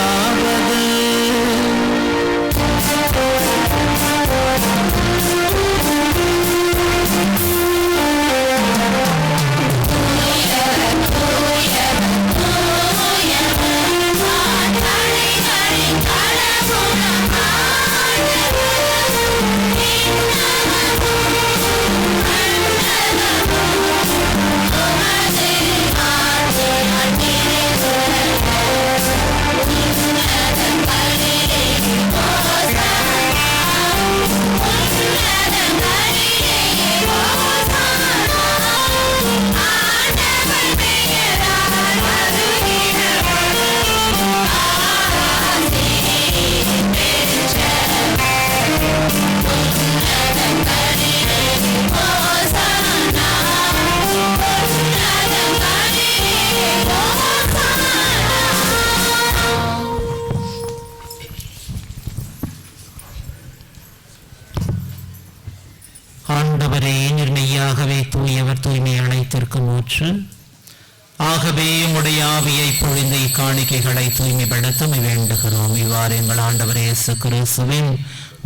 F: ஆண்டவரே, நிர்மையாகவே தூயவர், தூய்மை அனைத்திற்கும் ஊற்று. ஆகவே உம்முடைய ஆவியை பொழிந்து இக்காணிக்கைகளை தூய்மைப்படுத்த வேண்டுகிறோம். இவ்வாறு எங்கள் ஆண்டவர் இயேசு கிறிஸ்துவின்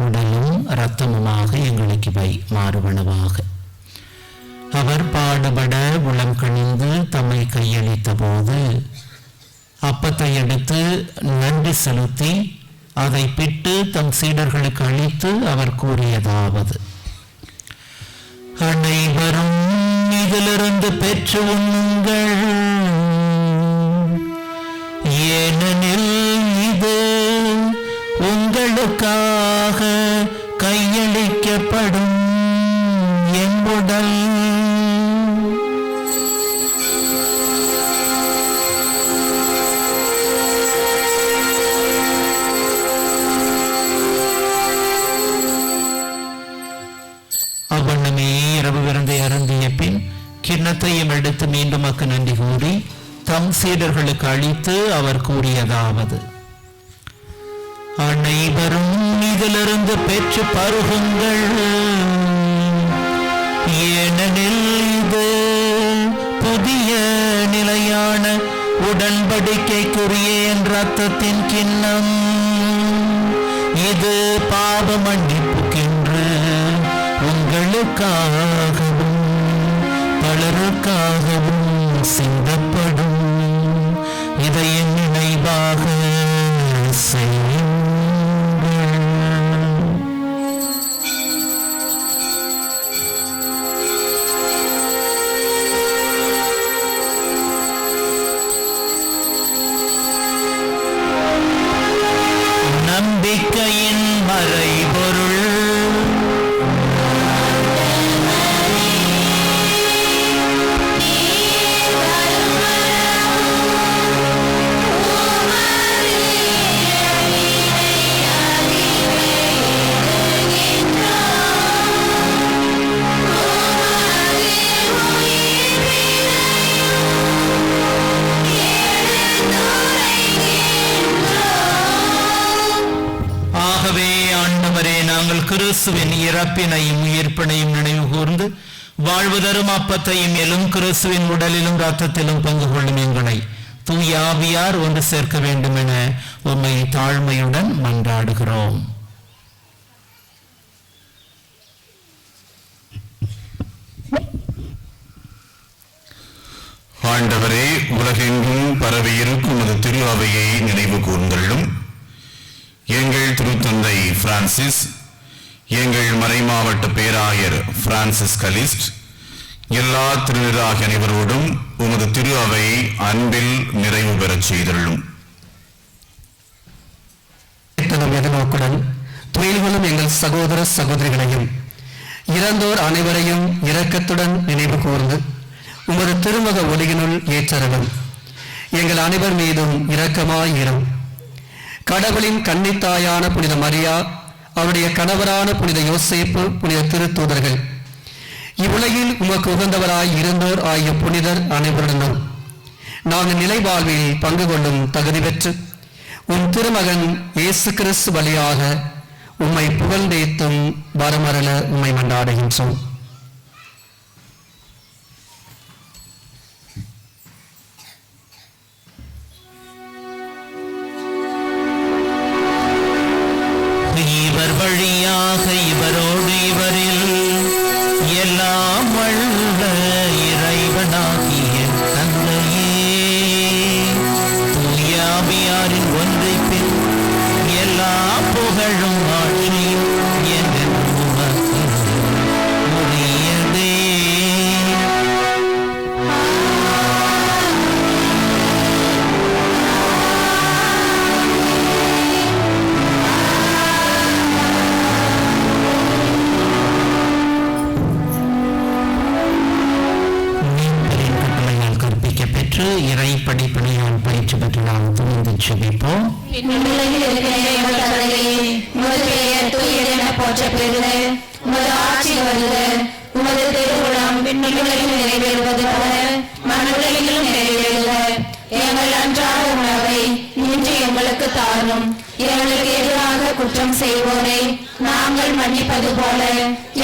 F: உடலும் இரத்தமுமாக எங்களுக்கு இவை மாறுவனவாக. அவர் பாடுபட உளம் கணிந்து தம்மை கையளித்த போது அப்பத்தை எடுத்து நன்றி செலுத்தி அதை பிட்டு தம் சீடர்களுக்கு அளித்து அவர் கூறியதாவது: அனைவரும் இதிலிருந்து பெற்று உண்ணுங்கள், ஏனெனில் இது உங்களுக்காக கையளிக்கப்படும் என் உடல். அவ்வண்ணமே இரவு விருந்தை அருந்திய பின் கிண்ணத்தையும் எடுத்து மீண்டும் நன்றி கூறி தம் சீடர்களுக்கு அளித்து அவர் கூறியதாவது: அனைவரும் இதிலிருந்து பெற்று பருகுங்கள், ஏனெனில் இது புதிய நிலையான உடன்படிக்கைக்குரிய என் இரத்தத்தின் கிண்ணம். இது பாவ மன்னிப்புக்கென்று உங்களுக்காகவும் பலருக்காகவும் சிந்தப்படும். இதை என் நினைவாக செய்யுங்கள். நம்பிக்கையின் மறைபொருள். நாங்கள் கிறிஸ்துவின் இறப்பினையும் உயிர்ப்பினையும் நினைவு கூர்ந்து வாழ்வு தரும் அப்பத்தையும் மேலும் கிறிஸ்துவின் உடலிலும் இரத்தத்திலும் பங்கு கொள்ளும் எங்களை தூய ஆவியார் ஒன்று சேர்க்க வேண்டும் என உம்மை தாழ்மையுடன் மன்றாடுகிறோம்.
G: ஆண்டவரே, உலகெங்கும் பரவி இருக்கும் உமது திரு அவையை நினைவு கூர்ந்தள்ளும். எங்கள் திருத்தந்தை பிரான்சிஸ், எங்கள் மறைமாவட்ட பேராயர் பிரான்சிஸ் கலிஸ்ட், எல்லா திருநிராக அனைவரோடும் உமது திரு அவை அன்பில் நிறைவு பெறச் செய்தள்ளும்.
I: எதிர்நோக்குடன் துயில்களும் எங்கள் சகோதர சகோதரிகளையும் இறந்தோர் அனைவரையும் இரக்கத்துடன் நினைவு கூர்ந்து உமது திருமுக ஒளியினுள் ஏற்றரலும். எங்கள் அனைவர் மீதும் இரக்கமாயிரும். கடவுளின் கன்னித்தாயான புனித மரியா, அவருடைய கணவரான புனித யோசேப்பு, புனித திருத்தூதர்கள், இவ்வுலகில் உமக்கு உகந்தவராய் இருந்தோர் ஆகிய புனிதர் அனைவருடனும் நாங்கள் நிலை வாழ்வில் பங்கு கொள்ளும் தகுதி பெற்று உன் திருமகன் இயேசு கிறிஸ்து வழியாக உம்மை புகழ்ந்தேத்தும் வரமரல உம்மை மன்றாடுகின்றோம்.
F: இவர் வழியாக இவரோடு இவரில் எல்லாம் வல்ல இறைவனாகிய தந்தையே, தூய ஆவியாரின் ஒன்றைப்பில் எல்லா புகழும் ஆட்சியும் என்றென்றும் உமக்கு உரியதே. இறை படிப்பினையால் பயிற்சி பெற்று நாம் துணிந்து செபிப்போம்.
J: போற்ற பெறுக, உமது ஆட்சி வருக, உமது திருவுளம் விண்ணுலகில் நிறைவேறுவது போல மண்ணுலகிலும் நிறைவேறுக. எங்கள் அன்றாட உணவை இன்று எங்களுக்கு தாரும். எங்களுக்கு எதிராக குற்றம் செய்வோரை நாங்கள் மன்னிப்பது போல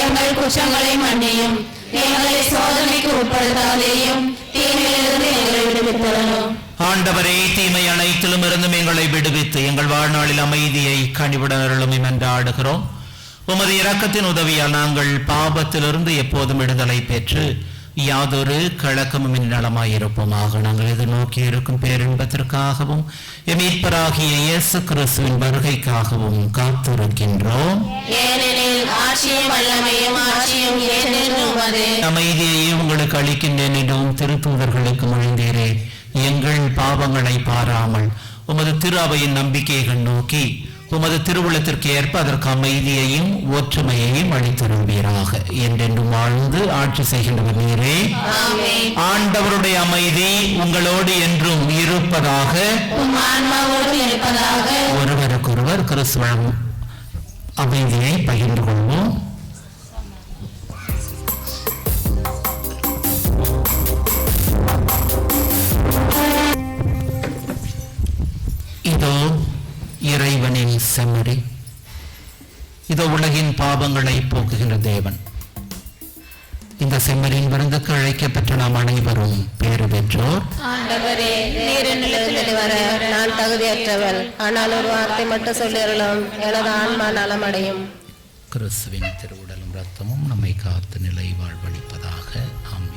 J: எங்கள் குற்றங்களை மன்னியும். எங்களை சோதனைக்கு உட்படுத்தாதேயும், தீமையிலிருந்து எங்களை விடுவித்தரணும்.
F: ஆண்டவரே, தீமை அனைத்திலும் இருந்தும் எங்களை விடுவித்து எங்கள் வாழ்நாளில் அமைதியை கனிவுடன் அருளும் என்றாடுகிறோம். உமது இரக்கத்தின் உதவியால் நாங்கள் பாவத்திலிருந்து எப்போதும் விடுதலை பெற்று யாதொரு கலக்கமும் நலமாயிருப்போமாக. நாங்கள் எதிர்நோக்கி இருக்கும் பேரின்பத்திற்காகவும் மீட்பராகிய இயேசு கிறிஸ்துவின் வருகைக்காகவும் காத்திருக்கின்றோம். அமைதியை உங்களுக்கு அளிக்கின்றேன் என்றும் திருத்தூதர்களுக்கு மொழிந்தீரே. எங்கள் பாவங்களை பாராமல் உமது திரு அவையின் நம்பிக்கைகள் நோக்கி உமது திருவுளத்திற்கு ஏற்ப அதற்கு அமைதியையும் ஒற்றுமையையும் அளித்தருள்வீராக. என்றென்றும் வாழ்ந்து ஆட்சி செய்கின்றவர் நீரே. ஆண்டவருடைய அமைதி உங்களோடு என்றும் இருப்பதாக. ஒருவருக்கொருவர் கிறிஸ்துவ அமைதியை பகிர்ந்து கொள்வோம். பாவங்களை போக்குகின்ற தேவன். இந்த செம்மறியின் விருந்துக்கு அழைக்கப்பட்ட நாம் அனைவரும் பேறு பெற்றோர்.
K: ஆண்டவரே, நீர் என்னிடத்தில் வர நான் தகுதியற்றவள். ஆனால் ஒரு வார்த்தை மட்டும் சொல்லிடலாம், எனது ஆன்மா நலமடையும்.
F: கிறிஸ்துவின் திருவுடலும் இரத்தமும் நம்மை காத்து நிலை வாழ்வளிப்பதாக. ஆமென்.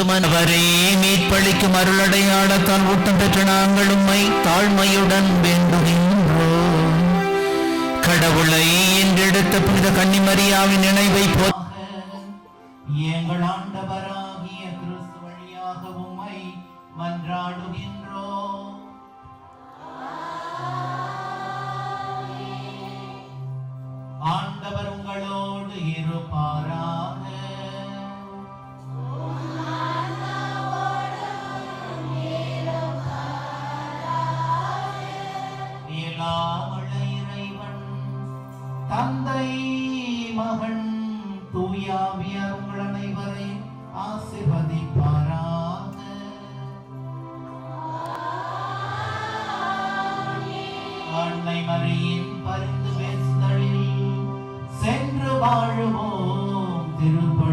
F: மனவரே மீட்பளிக்கும் அருளடையாளத்தால் ஊட்டம் பெற்ற நாங்கள் உம்மை தாழ்மையுடன் வேண்டுகின்றோம். கடவுளை என்றெடுத்த புனித கன்னிமரியாவின் நினைவை எங்கள் ஆண்டவராகிய கிறிஸ்து வழியாக உம்மை
A: மன்றாடுகின்றோம். ஆண்டவர் உங்களோடு இருப்பாராக. எல்லாம் வல்ல இறைவன் தந்தை மகன் தூயாவியார் உங்கள் அனைவரையும் ஆசீர்வதிப்பாராக. அன்னை மரியின் பரிந்து பேசுதலில் சென்று வாழுவோம். திருப்ப